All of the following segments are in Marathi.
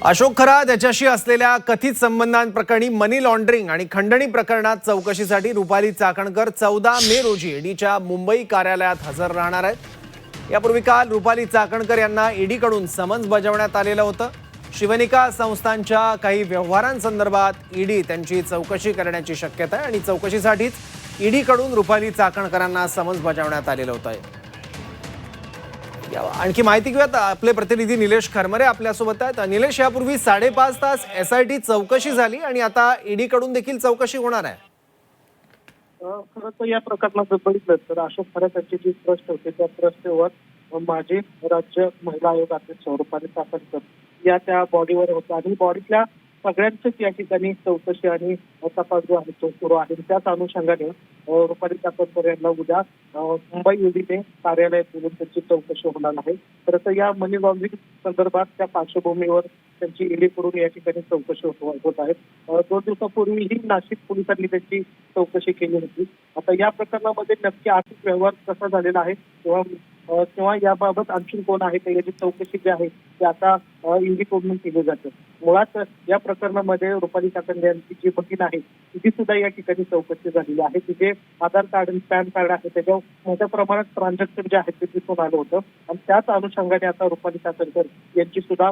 अशोक खरात याच्याशी असलेल्या कथित संबंधांप्रकरणी मनी लॉन्ड्रिंग आणि खंडणी प्रकरणात चौकशीसाठी रुपाली चाकणकर 14 मे रोजी ईडीच्या मुंबई कार्यालयात हजर राहणार आहेत। यापूर्वी काल रुपाली चाकणकर यांना ईडीकडून समन्स बजावण्यात आलेलं होतं। शिवनिका संस्थांच्या काही व्यवहारांसंदर्भात ईडी त्यांची चौकशी करण्याची शक्यता आहे आणि चौकशीसाठीच ईडीकडून रुपाली चाकणकरांना समन्स बजावण्यात आलेलं होतं। आणखी माहिती घेऊयात, आपले प्रतिनिधी निलेश खरमरे आपल्यासोबत आहेत। निलेश, यापूर्वी 5.5 तास एसआयटी चौकशी झाली आणि आता ईडी कडून देखील चौकशी होणार आहे। खरं तर या प्रकरणात जर बघितलं तर अशोक खरात यांची जी ट्रस्ट होते त्या ट्रस्टवर माजी राज्य महिला आयोग अध्यक्ष रुपाली चाकणकर या त्या बॉडीवर होत्या आणि बॉडीतल्या सगळ्यांचीच या ठिकाणी चौकशी आणि तपास जो आहे तो सुरू आहे। त्याच अनुषंगाने रुपाली चाकणकर यांना उद्या मुंबई ईडीने कार्यालयात बोलून त्यांची चौकशी होणार आहे। खरं तर या मनी लॉन्ड्रिंग संदर्भात त्या पार्श्वभूमीवर त्यांची ईडीकडून या ठिकाणी चौकशी होत आहे। 2 दिवसापूर्वीही नाशिक पोलिसांनी त्यांची चौकशी केली होती। आता या प्रकरणामध्ये नक्की आर्थिक व्यवहार कसा झालेला आहे किंवा याबाबत आणखी कोण आहे याची चौकशी जी आहे ती आता ईडीकडून केली जाते। मुळात या प्रकरणामध्ये रुपाली चाकणकर यांची जी बहीण आहे तिची सुद्धा या ठिकाणी चौकशी झालेली आहे। तिचे आधार कार्ड आणि पॅन कार्ड आहे त्याच्यावर मोठ्या प्रमाणात ट्रान्झॅक्शन जे आहे ते दिसून आलं होतं आणि त्याच अनुषंगाने आता रुपाली चाकणकर यांची सुद्धा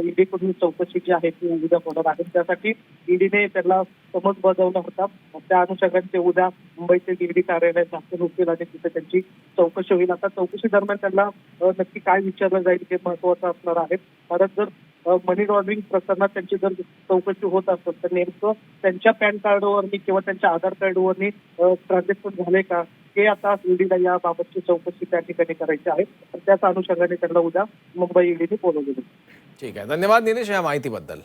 ईडीकडून चौकशी जी आहे ती उद्या होणार आहे। त्यासाठी ईडीने त्यांना समन्स बजावला होता। त्या अनुषंगाने ते उद्या मुंबईचे ईडी कार्यालयात दाखल होतील आणि तिथे त्यांची चौकशी होईल। आता चौकशी दरम्यान त्यांना नक्की काय विचारलं जाईल हे महत्वाचं असणार आहे। कारण जर मनी लॉन्ड्रिंग प्रकरणात त्यांची जर चौकशी होत असेल तर नेमकं त्यांच्या पॅन कार्डवरनी किंवा त्यांच्या आधार कार्डवरनी ट्रान्झॅक्शन झाले का हे आता ईडीला याबाबतची चौकशी त्या ठिकाणी करायची आहे। त्याच अनुषंगाने त्यांना उद्या मुंबई ईडीने बोलवलेलं। ठीक आहे, धन्यवाद निलेश या माहितीबद्दल।